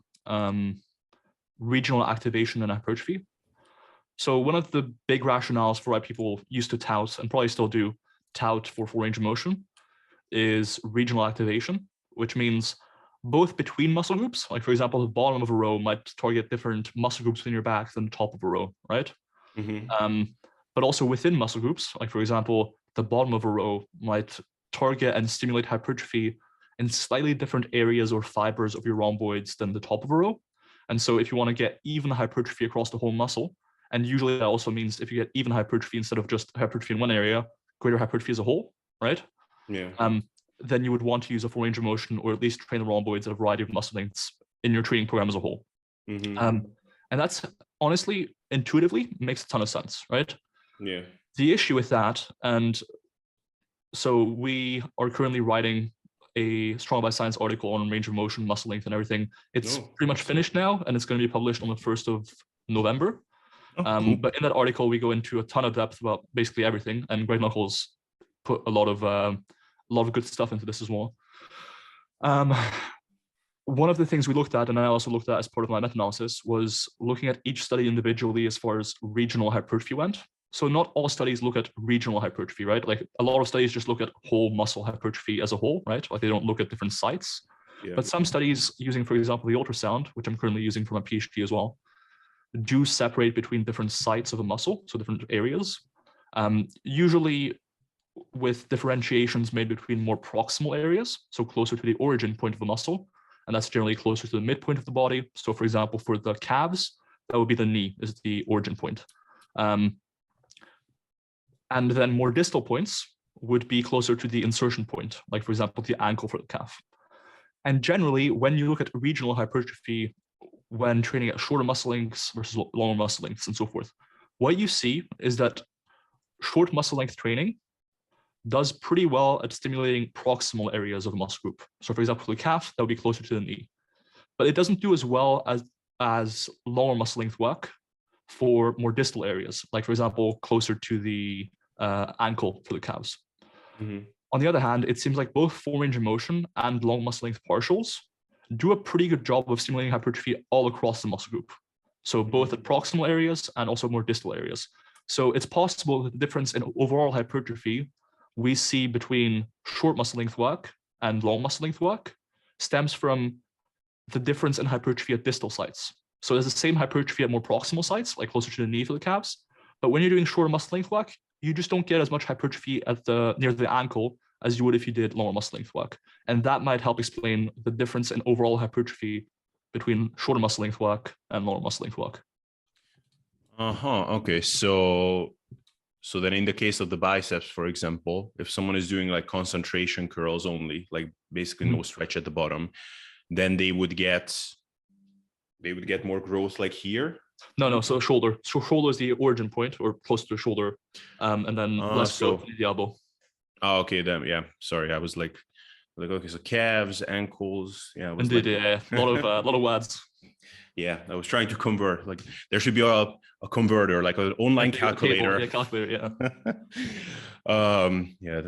regional activation and hypertrophy. So one of the big rationales for why people used to tout, and probably still do tout, for full range of motion is regional activation, which means both between muscle groups. Like, for example, the bottom of a row might target different muscle groups in your back than the top of a row, right? But also within muscle groups, like, for example, the bottom of a row might target and stimulate hypertrophy in slightly different areas or fibers of your rhomboids than the top of a row. And so if you want to get even hypertrophy across the whole muscle, and usually that also means if you get even hypertrophy instead of just hypertrophy in one area, greater hypertrophy as a whole, right? Yeah. Then you would want to use a full range of motion, or at least train the rhomboids at a variety of muscle lengths in your training program as a whole. Mm-hmm. And that's honestly, intuitively makes a ton of sense, right? Yeah. The issue with that, and so we are currently writing a Strong by Science article on range of motion, muscle length, and everything. It's pretty much finished now, and it's going to be published on the 1st of November. Cool. But in that article, we go into a ton of depth about basically everything, and Greg Knuckles put a lot of good stuff into this as well. One of the things we looked at, and I also looked at as part of my meta-analysis, was looking at each study individually as far as regional hypertrophy went. So not all studies look at regional hypertrophy, right? Like a lot of studies just look at whole muscle hypertrophy as a whole, right? Like they don't look at different sites. Yeah. But some studies using, for example, the ultrasound, which I'm currently using for my PhD as well, do separate between different sites of a muscle, so different areas. Usually with differentiations made between more proximal areas, so closer to the origin point of the muscle, and that's generally closer to the midpoint of the body. So for example, for the calves, that would be the knee is the origin point. And then more distal points would be closer to the insertion point, like for example, the ankle for the calf. And generally, when you look at regional hypertrophy, when training at shorter muscle lengths versus longer muscle lengths and so forth, what you see is that short muscle length training does pretty well at stimulating proximal areas of a muscle group. So for example, for the calf, that would be closer to the knee. But it doesn't do as well as longer muscle length work for more distal areas, like for example, closer to the ankle for the calves. Mm-hmm. On the other hand, it seems like both full range of motion and long muscle length partials do a pretty good job of stimulating hypertrophy all across the muscle group. So both at proximal areas and also more distal areas. So it's possible that the difference in overall hypertrophy we see between short muscle length work and long muscle length work stems from the difference in hypertrophy at distal sites. So there's the same hypertrophy at more proximal sites, like closer to the knee for the calves. But when you're doing shorter muscle length work, you just don't get as much hypertrophy at near the ankle as you would if you did longer muscle length work. And that might help explain the difference in overall hypertrophy between shorter muscle length work and longer muscle length work. Okay. So then in the case of the biceps, for example, if someone is doing like concentration curls only, like basically no stretch at the bottom, then they would get more growth like here. No. So shoulder. So shoulder is the origin point, or close to the shoulder, and then less growth in the elbow. Oh, okay. Then yeah. Sorry, I was like okay. So calves, ankles. Yeah. Indeed. Yeah. A lot of words. Yeah, I was trying to convert. Like there should be a converter, like an online calculator. Yeah, calculator. Yeah. Yeah.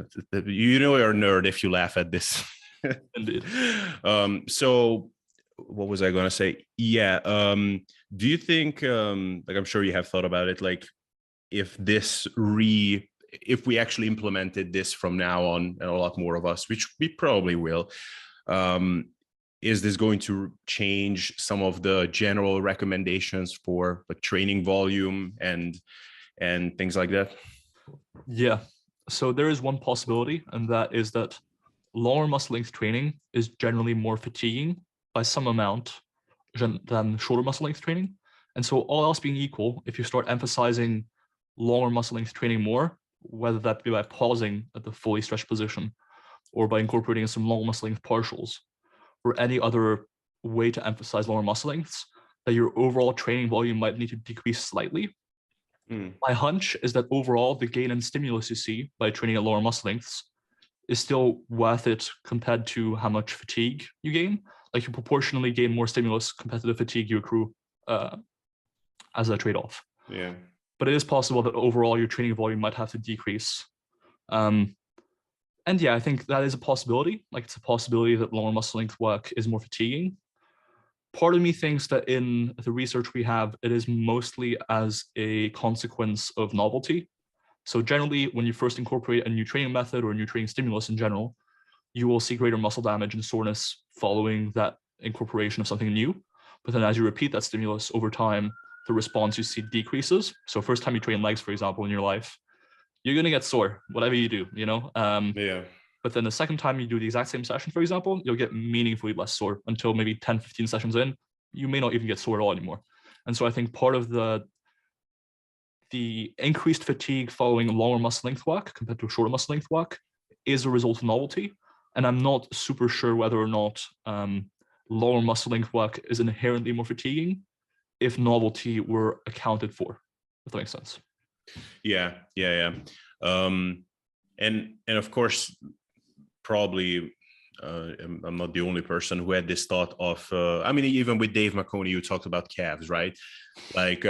You know you're a nerd if you laugh at this. Indeed. So what was I gonna say? Yeah. Do you think like I'm sure you have thought about it, like if we actually implemented this from now on, and a lot more of us, which we probably will, is this going to change some of the general recommendations for like training volume and things like that? Yeah. So there is one possibility, and that is that longer muscle length training is generally more fatiguing by some amount than shorter muscle length training. And so all else being equal, if you start emphasizing longer muscle length training more, whether that be by pausing at the fully stretched position or by incorporating some long muscle length partials, or any other way to emphasize longer muscle lengths, that your overall training volume might need to decrease slightly. My hunch is that overall, the gain in stimulus you see by training at lower muscle lengths is still worth it compared to how much fatigue you gain. Like you proportionally gain more stimulus compared to the fatigue you accrue as a trade-off. Yeah. But it is possible that overall your training volume might have to decrease. And yeah, I think that is a possibility. Like it's a possibility that longer muscle length work is more fatiguing. Part of me thinks that in the research we have, it is mostly as a consequence of novelty. So generally, when you first incorporate a new training method or a new training stimulus in general, you will see greater muscle damage and soreness following that incorporation of something new. But then as you repeat that stimulus over time, the response you see decreases. So first time you train legs, for example, in your life, you're going to get sore, whatever you do, you know? Yeah. But then the second time you do the exact same session, for example, you'll get meaningfully less sore until maybe 10, 15 sessions in. You may not even get sore at all anymore. And so I think part of the increased fatigue following longer muscle length work compared to shorter muscle length work is a result of novelty. And I'm not super sure whether or not lower muscle length work is inherently more fatiguing if novelty were accounted for, if that makes sense. Yeah. And of course, probably I'm not the only person who had this thought of, I mean, even with Dave McConey, you talked about calves, right? Like,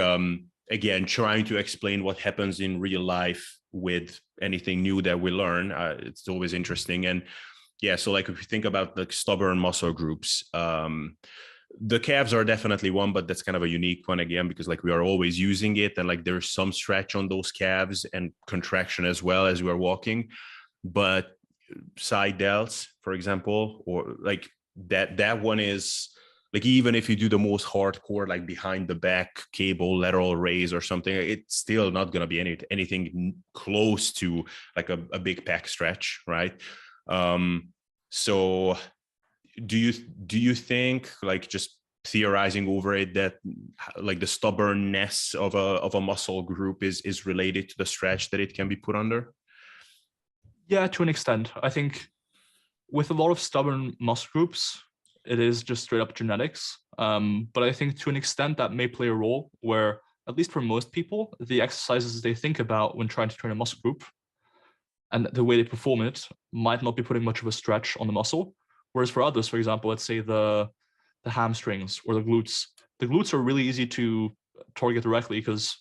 again, trying to explain what happens in real life with anything new that we learn. It's always interesting. And yeah, so like if you think about the stubborn muscle groups, the calves are definitely one, but that's kind of a unique one again, because like we are always using it, and like there's some stretch on those calves and contraction as well as we are walking. But side delts, for example, or like that one is like, even if you do the most hardcore, like behind the back cable lateral raise or something, it's still not going to be anything close to like a big pec stretch, right? So do you think, like just theorizing over it, that like the stubbornness of a muscle group is related to the stretch that it can be put under? Yeah, to an extent. I think with a lot of stubborn muscle groups, it is just straight up genetics. But I think to an extent that may play a role where, at least for most people, the exercises they think about when trying to train a muscle group and the way they perform it might not be putting much of a stretch on the muscle. Whereas for others, for example, let's say the hamstrings or the glutes are really easy to target directly, because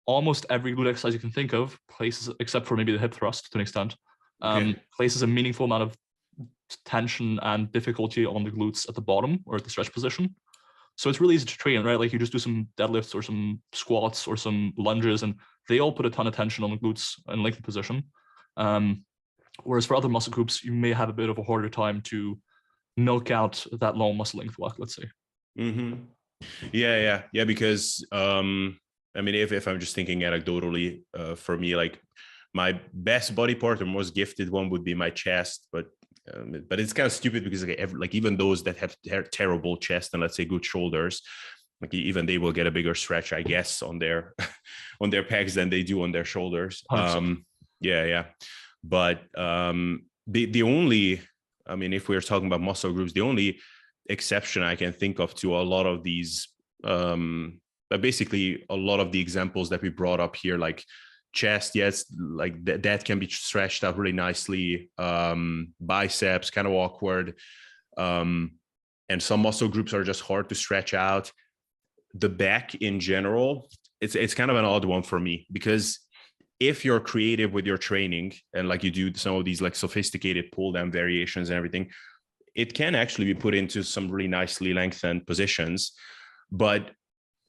almost every glute exercise you can think of places, except for maybe the hip thrust to an extent, places a meaningful amount of tension and difficulty on the glutes at the bottom or at the stretch position. So it's really easy to train, right? Like you just do some deadlifts or some squats or some lunges, and they all put a ton of tension on the glutes and lengthen position. Whereas for other muscle groups, you may have a bit of a harder time to milk out that long muscle length work, let's say. Mm-hmm. Yeah. Because I mean, if I'm just thinking anecdotally, for me, like my best body part or most gifted one would be my chest, but it's kind of stupid because like even those that have terrible chest and let's say good shoulders, like even they will get a bigger stretch, I guess, on their on their pecs than they do on their shoulders. Yeah. But the only, I mean, if we're talking about muscle groups, the only exception I can think of to a lot of these, basically a lot of the examples that we brought up here, like chest, yes, like that can be stretched out really nicely. Biceps, kind of awkward. And some muscle groups are just hard to stretch out. The back in general, it's kind of an odd one for me, because if you're creative with your training and like you do some of these like sophisticated pull down variations and everything, it can actually be put into some really nicely lengthened positions. But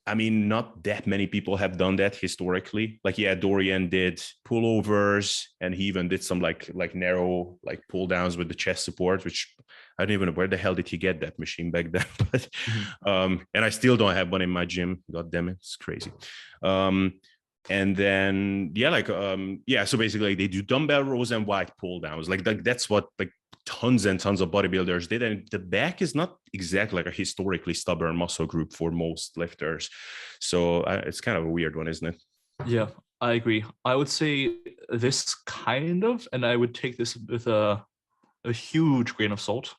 I mean, not that many people have done that historically. Like, yeah, Dorian did pullovers, and he even did some like narrow like pull downs with the chest support, which I don't even know where the hell did he get that machine back then. But and I still don't have one in my gym. God damn it, it's crazy. And then so basically like, they do dumbbell rows and wide pull downs. Like that's what like tons and tons of bodybuilders did, and the back is not exactly like a historically stubborn muscle group for most lifters, so it's kind of a weird one, isn't it? Yeah, I agree. I would say this kind of, and I would take this with a huge grain of salt,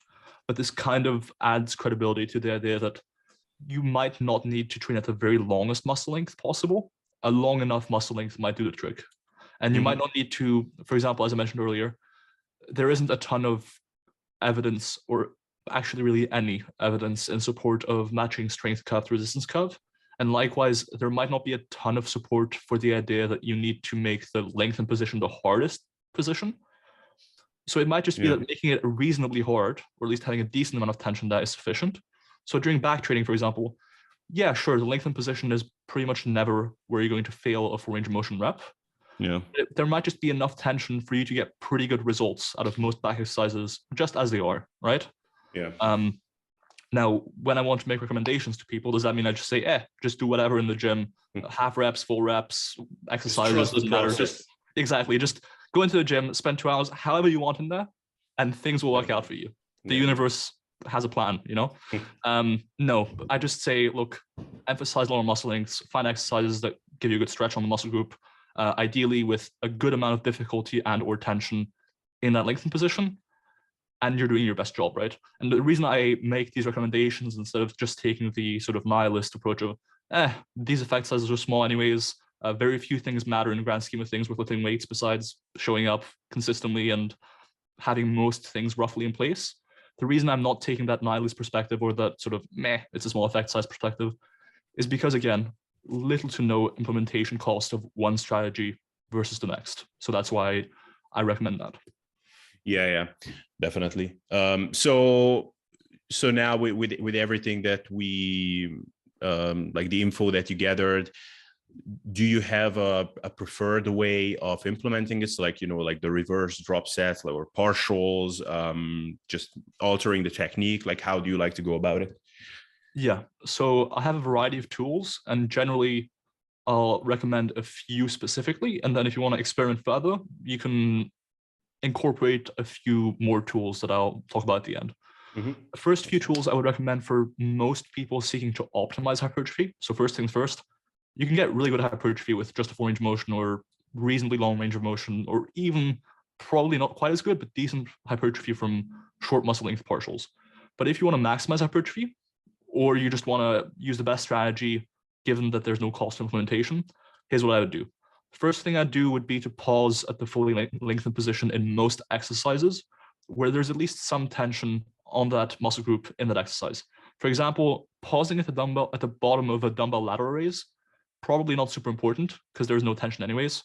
but this kind of adds credibility to the idea that you might not need to train at the very longest muscle length possible. A long enough muscle length might do the trick, and you might not need to, for example, as I mentioned earlier, there isn't a ton of evidence, or actually really any evidence, in support of matching strength curve to resistance curve. And likewise, there might not be a ton of support for the idea that you need to make the lengthened position the hardest position. So it might just be that making it reasonably hard, or at least having a decent amount of tension, that is sufficient. So during back training, for example, yeah, sure, the lengthened position is pretty much never where you're going to fail a full range of motion rep. Yeah, there might just be enough tension for you to get pretty good results out of most back exercises, just as they are, right? Yeah. Now, when I want to make recommendations to people, does that mean I just say, just do whatever in the gym, half reps, full reps, exercises, doesn't matter. Just go into the gym, spend 2 hours, however you want in there, and things will work out for you. The universe has a plan, you know? No, I just say, look, emphasize lower muscle lengths, find exercises that give you a good stretch on the muscle group, ideally with a good amount of difficulty and or tension in that lengthened position, and you're doing your best job, right? And the reason I make these recommendations instead of just taking the sort of nihilist approach of these effect sizes are small anyways. Very few things matter in the grand scheme of things with lifting weights besides showing up consistently and having most things roughly in place. The reason I'm not taking that nihilist perspective or that sort of it's a small effect size perspective is because, again, little to no implementation cost of one strategy versus the next. So that's why I recommend that. Yeah, definitely. So now with everything that we like the info that you gathered, do you have a preferred way of implementing it? So like, like the reverse drop sets or partials, just altering the technique? Like, how do you like to go about it? Yeah, so I have a variety of tools, and generally I'll recommend a few specifically. And then if you want to experiment further, you can incorporate a few more tools that I'll talk about at the end. Mm-hmm. The first few tools I would recommend for most people seeking to optimize hypertrophy. So first things first, you can get really good hypertrophy with just a full range of motion or reasonably long range of motion, or even probably not quite as good, but decent hypertrophy from short muscle length partials. But if you want to maximize hypertrophy, or you just want to use the best strategy, given that there's no cost of implementation, here's what I would do. First thing I'd do would be to pause at the fully lengthened position in most exercises where there's at least some tension on that muscle group in that exercise. For example, pausing at the bottom of a dumbbell lateral raise, probably not super important because there's no tension anyways.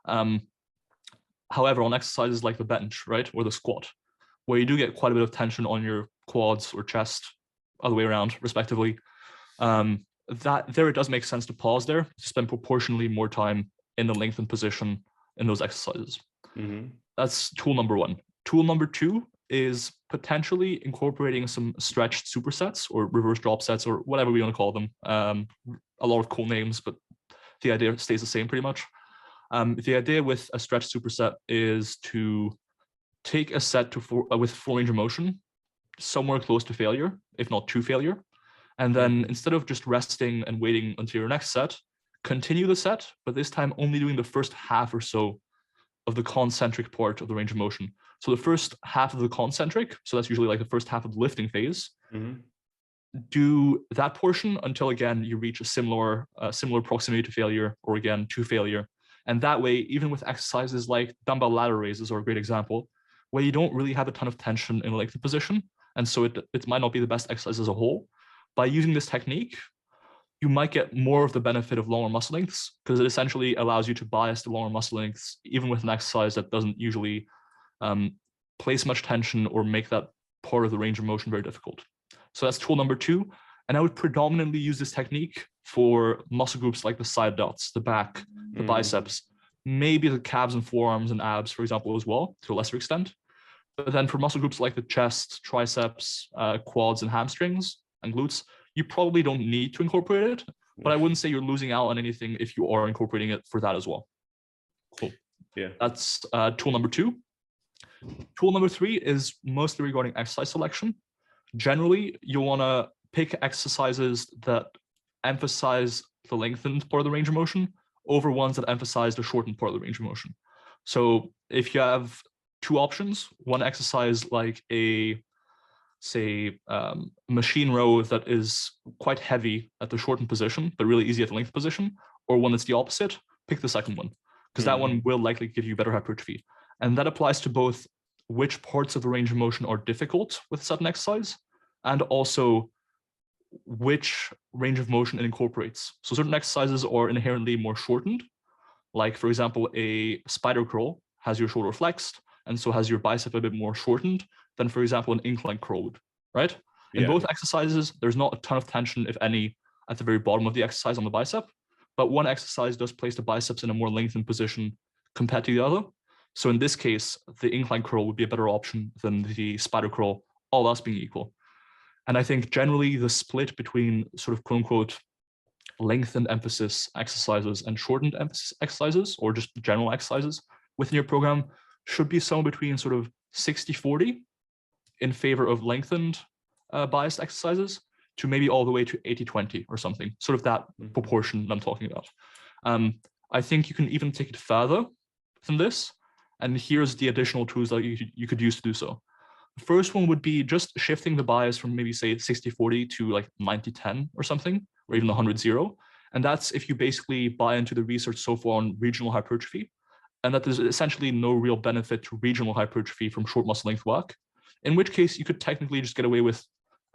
However, on exercises like the bench, right, or the squat, where you do get quite a bit of tension on your quads or chest, other way around, respectively, it does make sense to pause there, to spend proportionally more time in the lengthened position in those exercises. Mm-hmm. That's tool number one. Tool number two is potentially incorporating some stretched supersets or reverse drop sets or whatever we want to call them. A lot of cool names, but the idea stays the same pretty much. The idea with a stretched superset is to take a set with full range of motion somewhere close to failure, if not to failure. And then instead of just resting and waiting until your next set, continue the set, but this time only doing the first half or so of the concentric part of the range of motion. So the first half of the concentric, so that's usually like the first half of the lifting phase, do that portion until, again, you reach a similar proximity to failure, or again, to failure. And that way, even with exercises like dumbbell lateral raises are a great example, where you don't really have a ton of tension in a lengthened position, and so it might not be the best exercise as a whole. By using this technique, you might get more of the benefit of longer muscle lengths, because it essentially allows you to bias the longer muscle lengths, even with an exercise that doesn't usually place much tension or make that part of the range of motion very difficult. So that's tool number two. And I would predominantly use this technique for muscle groups like the side delts, the back, the biceps, maybe the calves and forearms and abs, for example, as well, to a lesser extent. But then for muscle groups like the chest, triceps, quads, and hamstrings and glutes, you probably don't need to incorporate it, but I wouldn't say you're losing out on anything if you are incorporating it for that as well. Cool. Yeah. That's tool number two. Tool number three is mostly regarding exercise selection. Generally, you want to pick exercises that emphasize the lengthened part of the range of motion over ones that emphasize the shortened part of the range of motion. So if you have two options, one exercise like a, say, machine row that is quite heavy at the shortened position, but really easy at the length position, or one that's the opposite, pick the second one, because that one will likely give you better hypertrophy. And that applies to both which parts of the range of motion are difficult with a certain exercise, and also which range of motion it incorporates. So certain exercises are inherently more shortened, like, for example, a spider curl has your shoulder flexed, and so has your bicep a bit more shortened than, for example, an incline curl would, right? In both exercises, there's not a ton of tension, if any, at the very bottom of the exercise on the bicep, but one exercise does place the biceps in a more lengthened position compared to the other. So in this case, the incline curl would be a better option than the spider curl, all else being equal. And I think generally the split between sort of quote unquote lengthened emphasis exercises and shortened emphasis exercises, or just general exercises within your program, should be somewhere between sort of 60-40 in favor of lengthened biased exercises to maybe all the way to 80-20 or something, sort of that proportion that I'm talking about. I think you can even take it further than this. And here's the additional tools that you could use to do so. The first one would be just shifting the bias from maybe say 60-40 to like 90-10 or something, or even 100-0. And that's if you basically buy into the research so far on regional hypertrophy, and that there's essentially no real benefit to regional hypertrophy from short muscle length work, in which case you could technically just get away with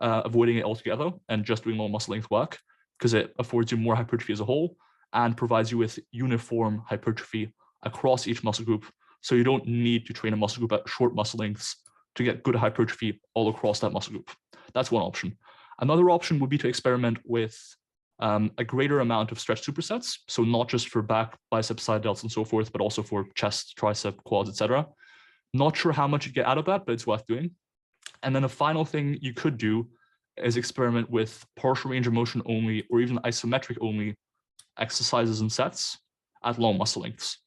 avoiding it altogether and just doing long muscle length work, because it affords you more hypertrophy as a whole and provides you with uniform hypertrophy across each muscle group. So you don't need to train a muscle group at short muscle lengths to get good hypertrophy all across that muscle group. That's one option. Another option would be to experiment with a greater amount of stretch supersets. So not just for back, bicep, side delts, and so forth, but also for chest, tricep, quads, etc. Not sure how much you get out of that, but it's worth doing. And then a final thing you could do is experiment with partial range of motion only, or even isometric only exercises and sets at long muscle lengths.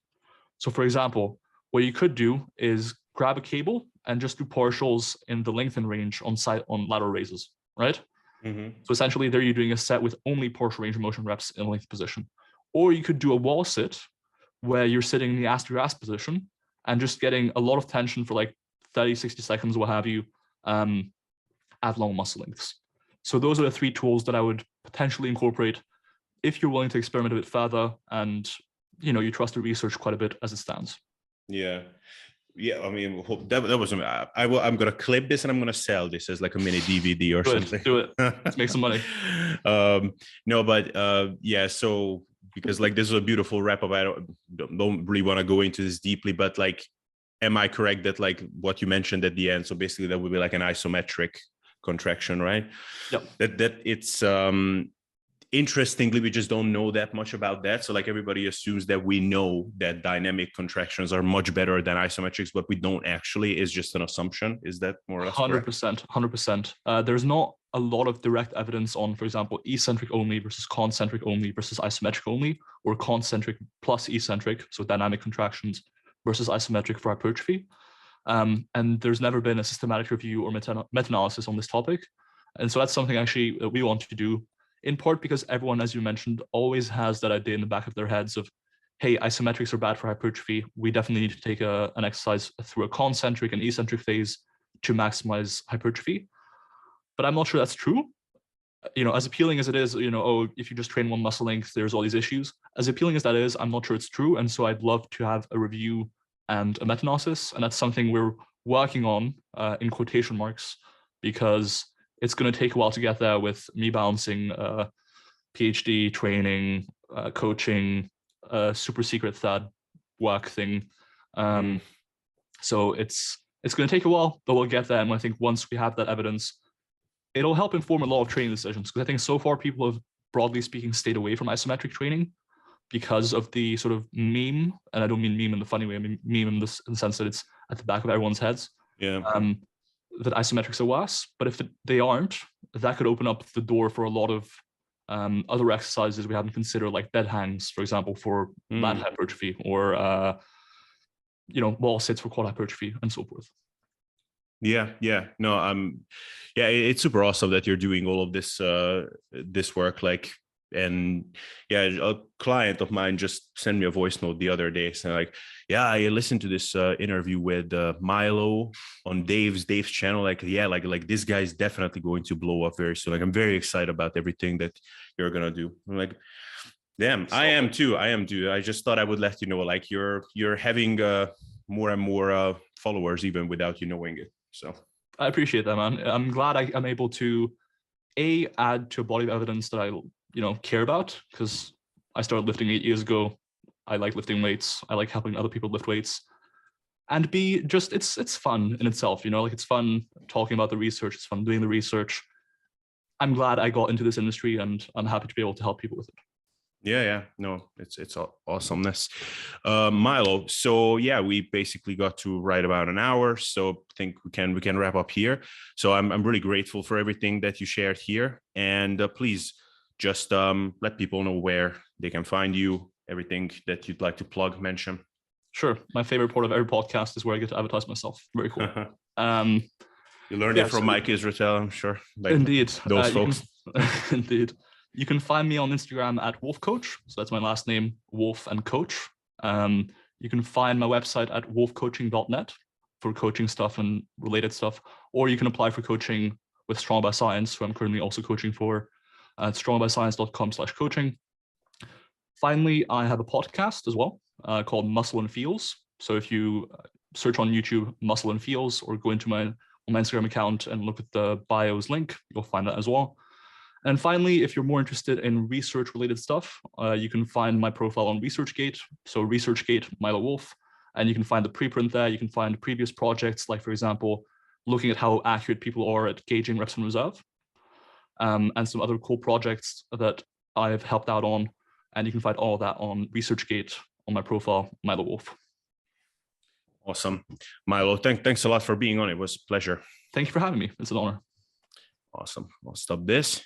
So for example, what you could do is grab a cable and just do partials in the lengthen range on lateral raises, right? Mm-hmm. So essentially there you're doing a set with only partial range of motion reps in a length position. Or you could do a wall sit where you're sitting in the ass to your ass position and just getting a lot of tension for like 30, 60 seconds, what have you, at long muscle lengths. So those are the three tools that I would potentially incorporate if you're willing to experiment a bit further and you trust the research quite a bit as it stands. Yeah. I mean, that was. I'm gonna clip this and I'm gonna sell this as like a mini DVD or something. Do it. Let's make some money. No, but yeah. So because like this is a beautiful wrap up. I don't really want to go into this deeply, but like, am I correct that like what you mentioned at the end? So basically, that would be like an isometric contraction, right? Yep. That it's interestingly, we just don't know that much about that. So like everybody assumes that we know that dynamic contractions are much better than isometrics, but we don't actually. It's just an assumption. Is that more or less 100%? 100%. There's not a lot of direct evidence on, for example, eccentric only versus concentric only versus isometric only, or concentric plus eccentric, so dynamic contractions versus isometric for hypertrophy. And there's never been a systematic review or meta-analysis on this topic. And so that's something actually that we want to do, in part because everyone, as you mentioned, always has that idea in the back of their heads of, hey, isometrics are bad for hypertrophy. We definitely need to take an exercise through a concentric and eccentric phase to maximize hypertrophy. But I'm not sure that's true. As appealing as it is, if you just train one muscle length, there's all these issues. As appealing as that is, I'm not sure it's true. And so I'd love to have a review and a meta-analysis. And that's something we're working on in quotation marks, because it's going to take a while to get there with me balancing PhD training, coaching, super secret third work thing. So it's going to take a while, but we'll get there. And I think once we have that evidence, it'll help inform a lot of training decisions. Because I think so far people have, broadly speaking, stayed away from isometric training because of the sort of meme, and I don't mean meme in the funny way, I mean meme in the sense that it's at the back of everyone's heads. Yeah. That isometrics are worse, but if they aren't, that could open up the door for a lot of other exercises we haven't considered, like bed hangs, for example, for lat hypertrophy, or wall sits for quad hypertrophy, and so forth. Yeah. No, yeah, it's super awesome that you're doing all of this work. Like, and yeah, a client of mine just sent me a voice note the other day saying like, yeah, I listened to this interview with Milo on Dave's channel. Like, yeah, like this guy's definitely going to blow up very soon. Like, I'm very excited about everything that you're gonna do. I'm like, damn, I am too. I just thought I would let you know, like you're having more and more followers even without you knowing it. So I appreciate that, man. I'm glad I'm able to add to a body of evidence that I care about, because I started lifting 8 years ago. I like lifting weights. I like helping other people lift weights. And B, just it's fun in itself, like it's fun talking about the research. It's fun doing the research. I'm glad I got into this industry, and I'm happy to be able to help people with it. Yeah. No, it's awesomeness. Milo, so yeah, we basically got to right about an hour. So I think we can wrap up here. So I'm really grateful for everything that you shared here. And please just let people know where they can find you, everything that you'd like to plug, mention. Sure. My favorite part of every podcast is where I get to advertise myself. Very cool. You learned it from Mike Israel, I'm sure. Like indeed. Those folks. Indeed. You can find me on Instagram at Wolf Coach. So that's my last name, Wolf and Coach. You can find my website at wolfcoaching.net for coaching stuff and related stuff. Or you can apply for coaching with Strong by Science, who I'm currently also coaching for, at strongbyscience.com/coaching. Finally, I have a podcast as well called Muscle and Feels. So if you search on YouTube Muscle and Feels or go into my Instagram account and look at the bios link, you'll find that as well. And finally, if you're more interested in research related stuff, you can find my profile on ResearchGate. So ResearchGate Milo Wolf, and you can find the preprint there. You can find previous projects, like for example, looking at how accurate people are at gauging reps in reserve, and some other cool projects that I've helped out on. And you can find all of that on ResearchGate on my profile, Milo Wolf. Awesome. Milo, thanks a lot for being on. It was a pleasure. Thank you for having me. It's an honor. Awesome. I'll stop this.